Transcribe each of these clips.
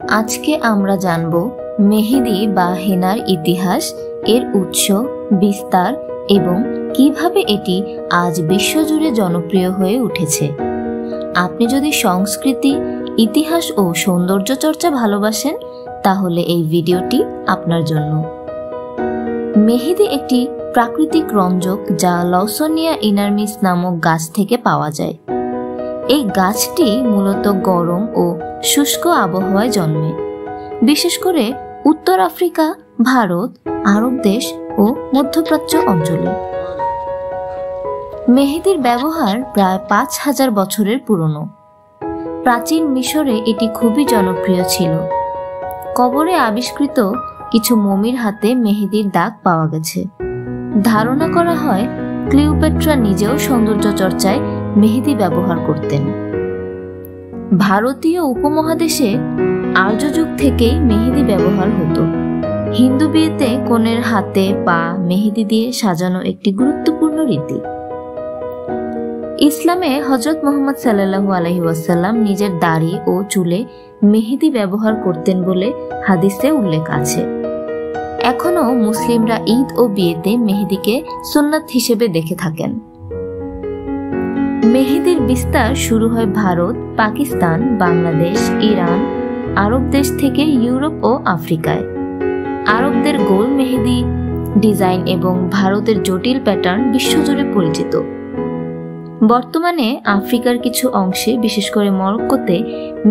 আজকে আমরা জানব মেহেদি বা হেনার ইতিহাস, এর উৎস, বিস্তার এবং কিভাবে এটি আজ বিশ্বজুড়ে জনপ্রিয় হয়ে উঠেছে। আপনি যদি সংস্কৃতি, ইতিহাস ও সৌন্দর্য চর্চা ভালোবাসেন তাহলে এই ভিডিওটি আপনার জন্য। মেহেদি একটি প্রাকৃতিক রঞ্জক যা লসনিয়া ইনারমিস নামক গাছ থেকে পাওয়া যায়। এই গাছটি মূলত গরম ও শুষ্ক আবহাওয়ায় জন্মে, বিশেষ করে উত্তর আফ্রিকা, ভারত, আরব দেশ ও মধ্যপ্রাচ্য অঞ্চলে। মেহেদির ব্যবহার প্রায় 5000 বছরের পুরনো। প্রাচীন মিশরে এটি খুবই জনপ্রিয় ছিল। কবরে আবিষ্কৃত কিছু মমির হাতে মেহেদির দাগ পাওয়া গেছে। ধারণা করা হয় ক্লিওপেট্রা নিজেও সৌন্দর্য চর্চায় মেহেদি ব্যবহার করতেন। ভারতীয় উপমহাদেশে আর্য যুগ থেকেই মেহেদি ব্যবহার হতো। হিন্দু বিয়েতে কনের হাতে পা মেহেদি দিয়ে সাজানো একটি গুরুত্বপূর্ণ রীতি। ইসলামে হযরত মুহাম্মদ সাল্লাল্লাহু আলাইহি ওয়াসাল্লাম নিজের দাড়ি ও চুলে মেহেদি ব্যবহার করতেন বলে হাদিসে উল্লেখ আছে। এখনো মুসলিমরা ঈদ ও বিয়েতে মেহেদিকে সুন্নাত হিসেবে দেখে থাকেন। মেহেদির বিস্তার শুরু হয় ভারত, পাকিস্তান, বাংলাদেশ, ইরান, আরব দেশ থেকে ইউরোপ ও আফ্রিকায়। আরবদের গোল মেহেদি ডিজাইন এবং ভারতের জটিল প্যাটার্ন বিশ্বজুড়ে পরিচিত। বর্তমানে আফ্রিকার কিছু অংশে, বিশেষ করে মরক্কোতে,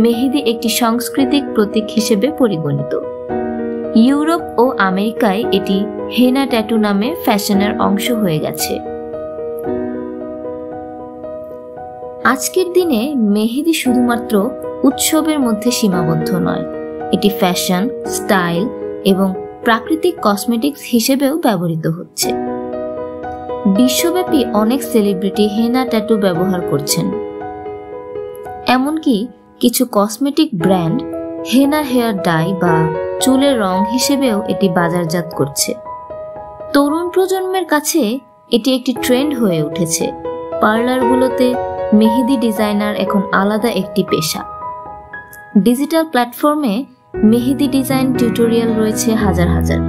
মেহেদি একটি সাংস্কৃতিক প্রতীক হিসেবে পরিগণিত। ইউরোপ ও আমেরিকায় এটি হেনা ট্যাটু নামে ফ্যাশনের অংশ হয়ে গেছে। আজকের দিনে মেহেদি শুধুমাত্র উৎসবের মধ্যে সীমাবদ্ধ নয়, এটি ফ্যাশন, স্টাইল এবং প্রাকৃতিক কসমেটিক্স হিসেবেও ব্যবহৃত হচ্ছে। বিশ্বব্যাপী অনেক সেলিব্রিটি হেনা ট্যাটু ব্যবহার করছেন। এমনকি কিছু কসমেটিক ব্র্যান্ড হেনা হেয়ার ডাই বা চুলের রং হিসেবেও এটি বাজারজাত করছে। তরুণ প্রজন্মের কাছে এটি একটি ট্রেন্ড হয়ে উঠেছে। পার্লারগুলোতে মেহেদি ডিজাইনার এখন আলাদা একটি পেশা। ডিজিটাল প্ল্যাটফর্মে মেহেদি ডিজাইন টিউটোরিয়াল রয়েছে হাজার হাজার।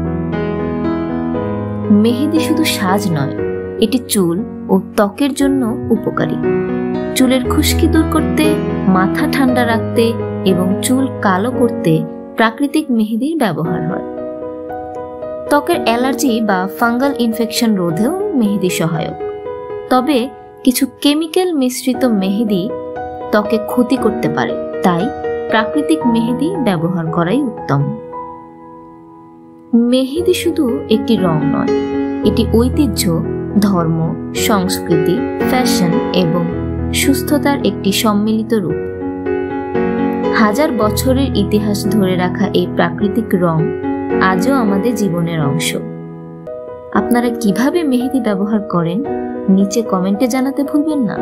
মেহেদি শুধু সাজ নয়, এটি চুল ও ত্বকের জন্য উপকারী। চুলের খুশকি দূর করতে, মাথা ঠান্ডা রাখতে এবং চুল কালো করতে প্রাকৃতিক মেহেদির ব্যবহার হয়। ত্বকের অ্যালার্জি বা ফাঙ্গাল ইনফেকশন রোধেও মেহেদি সহায়ক। তবে কিছু কেমিক্যাল মিশ্রিত মেহেদি ত্বকে ক্ষতি করতে পারে, তাই প্রাকৃতিক মেহেদি ব্যবহার করাই উত্তম। মেহেদি শুধু একটি রং নয়, এটি ঐতিহ্য, ধর্ম, সংস্কৃতি, ফ্যাশন এবং সুস্থতার একটি সম্মিলিত রূপ। হাজার বছরের ইতিহাস ধরে রাখা এই প্রাকৃতিক রং আজও আমাদের জীবনের অংশ। আপনারা কিভাবে মেহেদি ব্যবহার করেন নিচে কমেন্টে জানাতে ভুলবেন না।